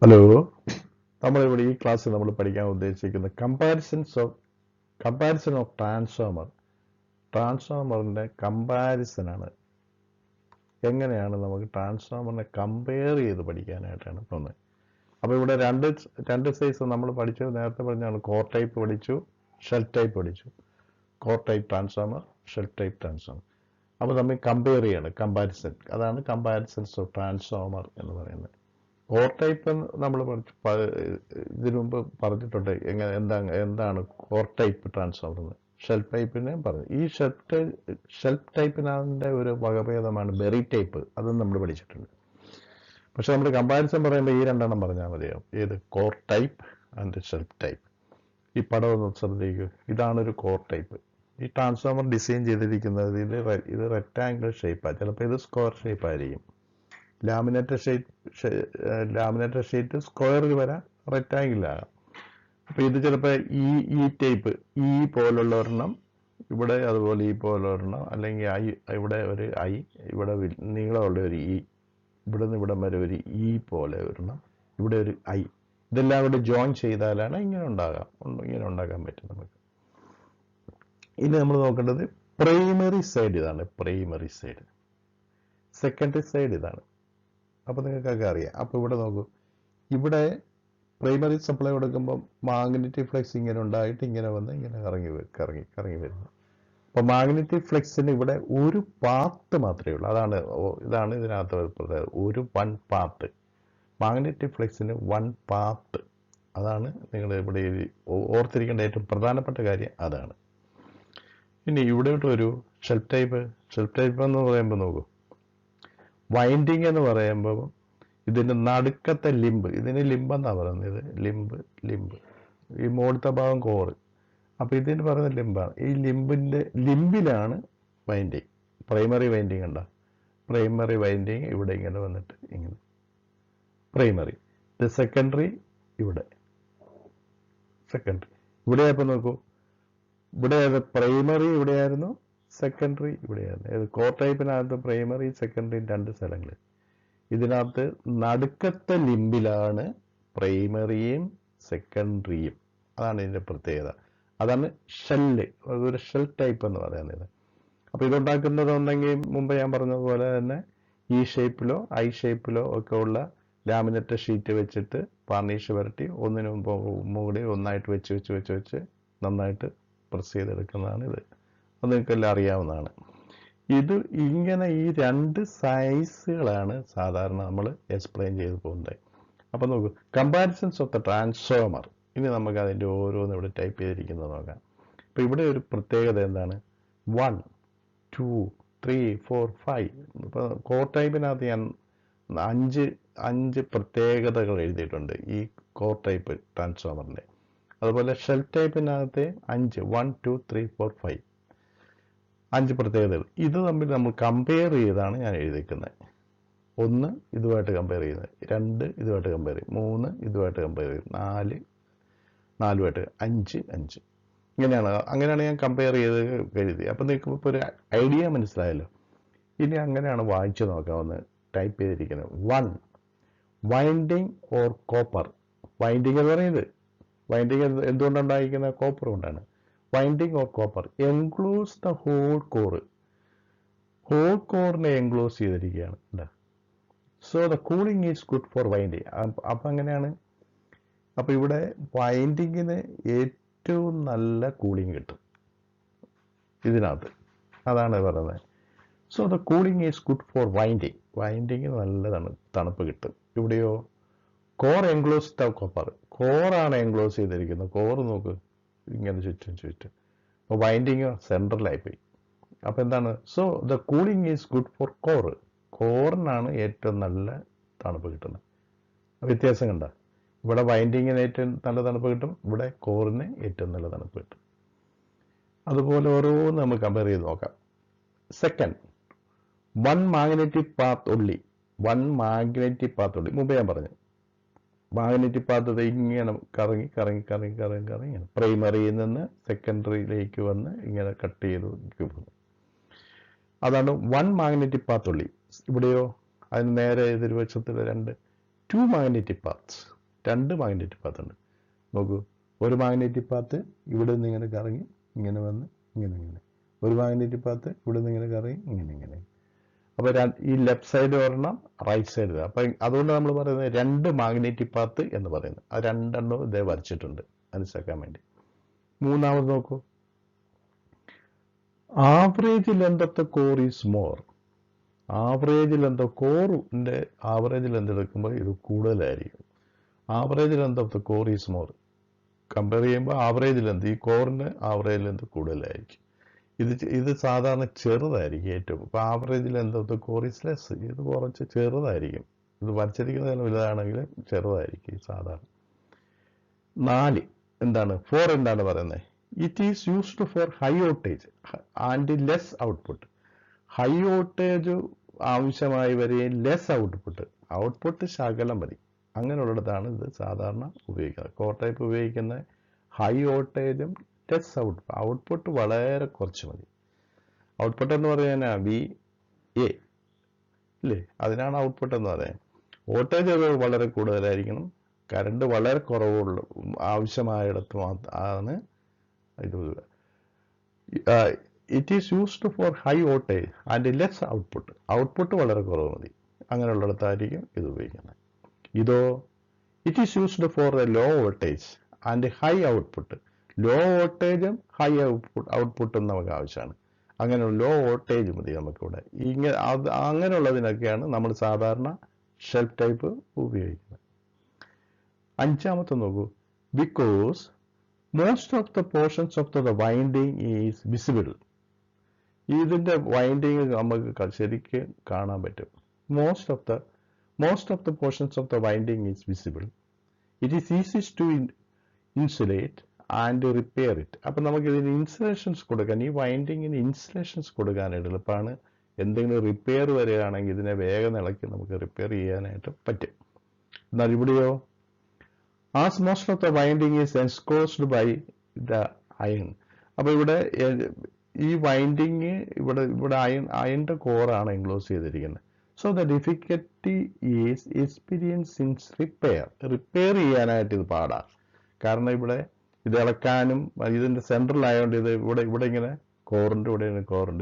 Hello, നമ്മളിവിടെ ഈ ക്ലാസ്സിൽ നമ്മൾ പഠിക്കാൻ ഉദ്ദേശിക്കുന്ന കമ്പാരിസൺ ഓഫ് ട്രാൻസ്ഫോമറിന്റെ കമ്പാരിസൺ ആണ്. എങ്ങനെയാണ് നമുക്ക് ട്രാൻസ്ഫോമറിനെ കമ്പയർ ചെയ്ത് പഠിക്കാനായിട്ടാണ് പോകുന്നത്. അപ്പോൾ ഇവിടെ രണ്ട് സൈസ് നമ്മൾ പഠിച്ചത് നേരത്തെ പറഞ്ഞാണ്. കോർ ടൈപ്പ് പഠിച്ചു, ഷെൽ ടൈപ്പ് പഠിച്ചു. Core type transformer, shell type transformer. അപ്പോൾ നമ്മൾ കമ്പയർ ചെയ്യണം, കമ്പാരിസൺ. അതാണ് കമ്പാരിസൺസ് ഓഫ് ട്രാൻസ്ഫോമർ എന്ന് പറയുന്നത്. കോർ ടൈപ്പ് നമ്മൾ ഇതിനു മുമ്പ് പറഞ്ഞിട്ടുണ്ട്. എന്താണ് കോർ ടൈപ്പ് ട്രാൻസ്ഫോമർ എന്ന്. ഷെൽ ടൈപ്പിനെ പറഞ്ഞു. ഈ ഷെൽ ടൈപ്പിനെ ഒരു വകഭേദമാണ് ബെറി ടൈപ്പ്. അതും നമ്മൾ പഠിച്ചിട്ടുണ്ട്. പക്ഷെ നമ്മൾ കമ്പാരിസൺ പറയുമ്പോൾ ഈ രണ്ടെണ്ണം പറഞ്ഞാൽ മതിയാവും. ഏത്? Core type and shell type. ഈ പടം ഒന്ന് ശ്രദ്ധിക്കൂ. ഇതാണൊരു കോർ ടൈപ്പ്. ഈ ട്രാൻസ്ഫോമർ ഡിസൈൻ ചെയ്തിരിക്കുന്നത് ഇത് റെക്ടാംഗുലർ ഷേപ്പാണ്. ചിലപ്പോൾ ഇത് സ്ക്വയർ ഷേപ്പ് ആയിരിക്കും. ലാമിനേറ്റർ ഷീറ്റ് സ്ക്വയറിൽ വരാം, റെക്ടാംഗിളാകാം. അപ്പോൾ ഇത് ചിലപ്പോൾ ഈ ടൈപ്പ് ഈ പോലുള്ള ഒരെണ്ണം, ഇവിടെ അതുപോലെ ഈ പോലെ ഒരെണ്ണം, അല്ലെങ്കിൽ ഇവിടെ ഒരു ഇവിടെ നീളമുള്ള ഒരു ഇവിടെ നിന്ന് ഇവിടം വരെ ഒരു പോലെ ഒരെണ്ണം, ഇവിടെ ഒരു ഇതെല്ലാം കൂടെ ജോയിൻ ചെയ്താലാണ് ഇങ്ങനെ ഉണ്ടാക്കാൻ പറ്റും നമുക്ക്. ഇനി നമ്മൾ നോക്കേണ്ടത് പ്രൈമറി സൈഡ്. ഇതാണ് പ്രൈമറി സൈഡ്. സെക്കൻഡറി സൈഡ് ഇതാണ്. അപ്പോൾ നിങ്ങൾക്കൊക്കെ അറിയാം. അപ്പോൾ ഇവിടെ നോക്കൂ. ഇവിടെ പ്രൈമറി സപ്ലൈ കൊടുക്കുമ്പോൾ മാഗ്നറ്റിക് ഫ്ലക്സ് ഇങ്ങനെ ഉണ്ടായിട്ട് ഇങ്ങനെ വന്ന് ഇങ്ങനെ കറങ്ങി വരുന്നു. അപ്പോൾ മാഗ്നറ്റിക് ഫ്ലക്സിന് ഇവിടെ ഒരു പാത്ത് മാത്രമേ ഉള്ളൂ. ഇതാണ് ഇതിനകത്ത് ഒരു വൺ പാത്ത്. മാഗ്നറ്റിക് ഫ്ലക്സിന് വൺ പാത്ത്. അതാണ് നിങ്ങൾ ഇവിടെ ഓർത്തിരിക്കേണ്ട ഏറ്റവും പ്രധാനപ്പെട്ട കാര്യം. അതാണ്. ഇനി ഇവിടെ ഒരു ഷെൽ ടൈപ്പ് എന്ന് പറയുമ്പോൾ നോക്കൂ. വൈൻഡിങ് എന്ന് പറയുമ്പോൾ ഇതിൻ്റെ നടുക്കത്തെ ലിംബ്, ഇതിന് ലിംബെന്നാണ് പറയുന്നത്. ലിംബ് ഈ മുകളിലത്തെ ഭാഗം കോറ്. അപ്പോൾ ഇതിന് പറയുന്ന ലിംബാണ്. ഈ ലിംബിലാണ് വൈൻഡിങ്. പ്രൈമറി വൈൻഡിങ് ഉണ്ടോ? പ്രൈമറി വൈൻഡിങ് ഇവിടെ ഇങ്ങനെ വന്നിട്ട് ഇങ്ങനെ പ്രൈമറി. ഇത് സെക്കൻഡറി. ഇവിടെ ആയപ്പോൾ നോക്കൂ. ഇവിടെ പ്രൈമറി ഇവിടെയായിരുന്നു, സെക്കൻഡറി ഇവിടെയായിരുന്നു. കോർ ടൈപ്പിനകത്ത് പ്രൈമറി സെക്കൻഡറി രണ്ട് സ്ഥലങ്ങൾ. ഇതിനകത്ത് നടുക്കത്തെ ലിംബിലാണ് പ്രൈമറിയും സെക്കൻഡറിയും. അതാണ് ഇതിൻ്റെ പ്രത്യേകത. അതാണ് ഷെല്ല്. ഒരു ഷെൽ ടൈപ്പ് എന്ന് പറയുന്നത്. അപ്പോൾ ഇതുണ്ടാക്കുന്നതുണ്ടെങ്കിൽ മുമ്പ് ഞാൻ പറഞ്ഞതുപോലെ തന്നെ ഈ ഷേപ്പിലോ ഷേപ്പിലോ ഒക്കെ ഉള്ള ലാമിനേറ്റർ ഷീറ്റ് വെച്ചിട്ട് വാർണിഷ് പുരട്ടി ഒന്നിനു മുകളിൽ ഒന്നായിട്ട് വെച്ച് നന്നായിട്ട് പ്രസ് ചെയ്തെടുക്കുന്നതാണ് ഇത്. അത് നിങ്ങൾക്കെല്ലാം അറിയാവുന്നതാണ്. ഇത് ഇങ്ങനെ ഈ രണ്ട് സൈസുകളാണ് സാധാരണ നമ്മൾ എക്സ്പ്ലെയിൻ ചെയ്ത് പോകുന്നത്. അപ്പം നോക്കൂ, കമ്പാരിസൺസ് ഓഫ് ദ ട്രാൻസ്ഫോമർ. ഇനി നമുക്ക് അതിൻ്റെ ഓരോന്നും ഇവിടെ ടൈപ്പ് ചെയ്തിരിക്കുന്നത് നോക്കാം. അപ്പോൾ ഇവിടെ ഒരു പ്രത്യേകത എന്താണ്? 1, 2, 3, 4, 5. ഇപ്പോൾ കോർ ടൈപ്പിനകത്ത് ഞാൻ അഞ്ച് പ്രത്യേകതകൾ എഴുതിയിട്ടുണ്ട് ഈ കോർ ടൈപ്പ് ട്രാൻസ്ഫോമറിൻ്റെ. അതുപോലെ ഷെൽ ടൈപ്പിനകത്ത് 5, 1, 2, 3, 4, 5 5 പ്രത്യേകതകൾ. ഇത് തമ്മിൽ നമ്മൾ കമ്പയർ ചെയ്താണ് ഞാൻ എഴുതിക്കുന്നത്. 1 ഇതുമായിട്ട് കമ്പയർ ചെയ്യുന്നത്, 2 ഇതുമായിട്ട് കമ്പയർ ചെയ്യും, 3 ഇതുമായിട്ട് കമ്പയർ ചെയ്യും, 4 5 അങ്ങനെയാണ് ഞാൻ കമ്പയർ ചെയ്ത് എഴുതി. അപ്പം നിങ്ങൾക്ക് ഇപ്പോൾ ഒരു ഐഡിയ മനസ്സിലായല്ലോ. ഇനി അങ്ങനെയാണ് വായിച്ചു നോക്കാവുന്ന ടൈപ്പ് ചെയ്തിരിക്കുന്നത്. 1 വൈൻഡിങ് ഓർ കോപ്പർ. വൈൻഡിങ് എന്ന് പറയുന്നത്, വൈൻഡിങ് എന്തുകൊണ്ടുണ്ടായിരിക്കുന്നത്? കോപ്പർ കൊണ്ടാണ്. Winding or copper enclose the whole കോറിനെ എൻക്ലോസ് ചെയ്തിരിക്കുകയാണ്. So the cooling is good for winding. അപ്പം അങ്ങനെയാണ്. അപ്പം ഇവിടെ വൈൻഡിങ്ങിന് ഏറ്റവും നല്ല കൂളിംഗ് കിട്ടും ഇതിനകത്ത്. അതാണ് പറയുന്നത്. So the cooling is good for winding നല്ല തണുപ്പ് കിട്ടും. ഇവിടെയോ കോർ എൻക്ലോസ് ദ കോപ്പർ. കോറാണ് എൻക്ലോസ് ചെയ്തിരിക്കുന്നത്. കോറ് നോക്ക്, ഇങ്ങനെ ചുറ്റും. അപ്പോൾ വൈൻഡിങ് സെൻട്രലായിപ്പോയി. അപ്പോൾ എന്താണ്? So the cooling is good for കോറിനാണ് ഏറ്റവും നല്ല തണുപ്പ് കിട്ടുന്നത്. വ്യത്യാസം കണ്ട? ഇവിടെ വൈൻഡിങ്ങിന് ഏറ്റവും നല്ല തണുപ്പ് കിട്ടും, ഇവിടെ കോറിന് ഏറ്റവും നല്ല തണുപ്പ് കിട്ടും. അതുപോലെ ഓരോന്ന് നമുക്ക് കമ്പയർ ചെയ്ത് നോക്കാം. Second, 1 magnetic path only. മുമ്പ് ഞാൻ പറഞ്ഞു. മാഗ്നറ്റിക് പാത്ത് ഇങ്ങനെ കറങ്ങി ഇങ്ങനെ പ്രൈമറിയിൽ നിന്ന് സെക്കൻഡറിയിലേക്ക് വന്ന് ഇങ്ങനെ കട്ട് ചെയ്ത് പോകുന്നു. അതാണ് 1 മാഗ്നറ്റിക് പാത്ത് ഒള്ളി. ഇവിടെയോ അതിന് നേരെ എതിർവശത്തിൽ 2 2 മാഗ്നറ്റിക് പാത്ത്സ്, 2 മാഗ്നറ്റിക് പാത്ത് ഉണ്ട്. നോക്കൂ, ഒരു മാഗ്നറ്റിക് പാത്ത് ഇവിടെ നിന്ന് ഇങ്ങനെ കറങ്ങി ഇങ്ങനെ വന്ന് ഇങ്ങനെ, ഒരു മാഗ്നറ്റിക് പാത്ത് ഇവിടെ നിന്ന് ഇങ്ങനെ കറങ്ങി ഇങ്ങനെ. അപ്പോൾ ഈ ലെഫ്റ്റ് സൈഡ് ഒരെണ്ണം, റൈറ്റ് സൈഡ്. അപ്പം അതുകൊണ്ട് നമ്മൾ പറയുന്നത് 2 മാഗ്നറ്റിക് പാത്ത് എന്ന് പറയുന്നത്. അത് രണ്ടെണ്ണവും ഇതേ വരച്ചിട്ടുണ്ട് മനസ്സിലാക്കാൻ വേണ്ടി. മൂന്നാമത് നോക്കൂ, average length of the core is more. Average length of കോറിൻ്റെ ആവറേജ് ലെങ്ത് എടുക്കുമ്പോൾ ഇത് കൂടുതലായിരിക്കും. Average length of the core is more. Compare ചെയ്യുമ്പോൾ ആവറേജ് ലെങ്ത്, ഈ കോറിൻ്റെ ആവറേജ് ലെങ്ത് കൂടുതലായിരിക്കും. ഇത് സാധാരണ ചെറുതായിരിക്കും ഏറ്റവും. ഇപ്പോൾ average length of the core is less. ഇത് കുറച്ച് ചെറുതായിരിക്കും. ഇത് വരച്ചിരിക്കുന്നതിന് വലുതാണെങ്കിലും ചെറുതായിരിക്കും സാധാരണ. 4 എന്താണ്, 4 എന്താണ് പറയുന്നത്? It is used for high voltage and less output. High voltage ആവശ്യമായി വരികയും ലെസ് ഔട്ട്പുട്ട് ശകലം മതി. അങ്ങനെയുള്ളിടത്താണ് ഇത് സാധാരണ ഉപയോഗിക്കുന്നത്. കോർ ടൈപ്പ് ഉപയോഗിക്കുന്ന ഹൈ വോൾട്ടേജും ലെസ് ഔട്ട്പുട്ട് വളരെ കുറച്ച് മതി. ഔട്ട്പുട്ട് എന്ന് പറയുന്നത് VA അല്ലേ, അതിനാണ് ഔട്ട്പുട്ട് എന്ന് പറയുന്നത്. വോൾട്ടേജ് വളരെ കൂടുതലായിരിക്കണം, കറണ്ട് വളരെ കുറവുള്ള ആവശ്യമായിടത്ത് ആണ് ഇത്. It is used for high voltage and less output വളരെ കുറവ് മതി. അങ്ങനെയുള്ളിടത്തായിരിക്കും ഇത് ഉപയോഗിക്കുന്നത്. ഇതോ, it is used for a low voltage and high output. Low വോൾട്ടേജും ഹൈ ഔട്ട്പുട്ടും നമുക്ക് ആവശ്യമാണ്. അങ്ങനെ ലോ വോൾട്ടേജ് മതി നമുക്കിവിടെ. അങ്ങനെയുള്ളതിനൊക്കെയാണ് നമ്മൾ സാധാരണ ഷെൽഫ് ടൈപ്പ് ഉപയോഗിക്കുന്നത്. 5ാമത്തെ നോക്കൂ, because most of the portions of the winding is visible. ഇതിൻ്റെ വൈൻഡിങ് നമുക്ക് ശരിക്കും കാണാൻ പറ്റും. Most of the portions of the winding is visible. It is easy to insulate and repair it. അപ്പം നമുക്ക് ഇതിന് ഇൻസുലേഷൻസ് കൊടുക്കാൻ, ഈ വൈൻഡിങ്ങിന് ഇൻസുലേഷൻസ് കൊടുക്കാനായിട്ട് എളുപ്പമാണ്. എന്തെങ്കിലും റിപ്പയർ വരികയാണെങ്കിൽ ഇതിനെ വേഗം ഇളക്കി നമുക്ക് റിപ്പയർ ചെയ്യാനായിട്ട് പറ്റും. എന്നാൽ ഇവിടെയോ, as most of the winding is enclosed by the iron. അപ്പോൾ ഇവിടെ ഈ വൈൻഡിങ് ഇവിടെ അയണിൻ്റെ കോറാണ് എൻക്ലോസ് ചെയ്തിരിക്കുന്നത്. So the difficulty is experience in repair ചെയ്യാനായിട്ട് ഇത് പാടാം. കാരണം ഇവിടെ ഇത് ഇളക്കാനും ഇതിൻ്റെ സെൻട്രലായതുകൊണ്ട് ഇത് ഇവിടെ ഇങ്ങനെ ഇവിടെ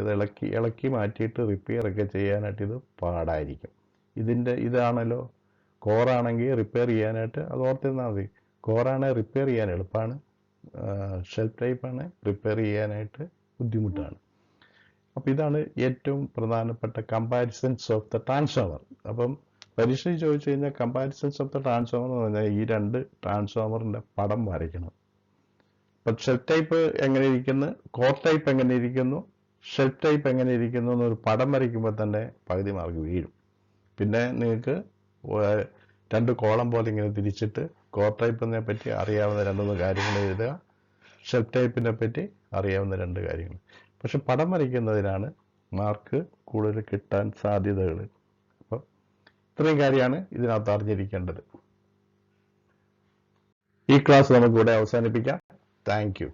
ഇത് ഇളക്കി മാറ്റിയിട്ട് റിപ്പയർ ഒക്കെ ചെയ്യാനായിട്ട് ഇത് പാടായിരിക്കും. ഇതാണല്ലോ കോറാണെങ്കിൽ റിപ്പയർ ചെയ്യാനായിട്ട് അത് ഓർത്തിരുന്നാൽ മതി. കോറാണെങ്കിൽ റിപ്പയർ ചെയ്യാൻ എളുപ്പമാണ്, ഷെൽഫ് ടൈപ്പാണ് റിപ്പയർ ചെയ്യാനായിട്ട് ബുദ്ധിമുട്ടാണ്. അപ്പോൾ ഇതാണ് ഏറ്റവും പ്രധാനപ്പെട്ട കമ്പാരിസൺസ് ഓഫ് ദ ട്രാൻസ്ഫോമർ. അപ്പം പരീക്ഷയിൽ ചോദിച്ചു കഴിഞ്ഞാൽ കമ്പാരിസൺസ് ഓഫ് ദ ട്രാൻസ്ഫോമർ എന്ന് പറഞ്ഞാൽ ഈ 2 ട്രാൻസ്ഫോമറിൻ്റെ പടം വരയ്ക്കണം. അപ്പം ഷെൽഫ് ടൈപ്പ് എങ്ങനെ ഇരിക്കുന്നു, കോർ ടൈപ്പ് എങ്ങനെ ഇരിക്കുന്നു, ഷെൽഫ് ടൈപ്പ് എങ്ങനെ ഇരിക്കുന്നു എന്നൊരു പടം വരയ്ക്കുമ്പോൾ തന്നെ പകുതി മാർക്ക് വീഴും. പിന്നെ നിങ്ങൾക്ക് 2 കോളം പോലെ ഇങ്ങനെ തിരിച്ചിട്ട് കോർ ടൈപ്പിനെ പറ്റി അറിയാവുന്ന 2-3 കാര്യങ്ങൾ എഴുതുക, ഷെൽഫ് ടൈപ്പിനെ പറ്റി അറിയാവുന്ന 2 കാര്യങ്ങൾ. പക്ഷെ പടം വരയ്ക്കുന്നതിനാണ് മാർക്ക് കൂടുതൽ കിട്ടാൻ സാധ്യതകൾ. അപ്പം ഇത്രയും കാര്യമാണ് ഇതിനകത്ത് അറിഞ്ഞിരിക്കേണ്ടത്. ഈ ക്ലാസ് നമുക്കിവിടെ അവസാനിപ്പിക്കാം. Thank you.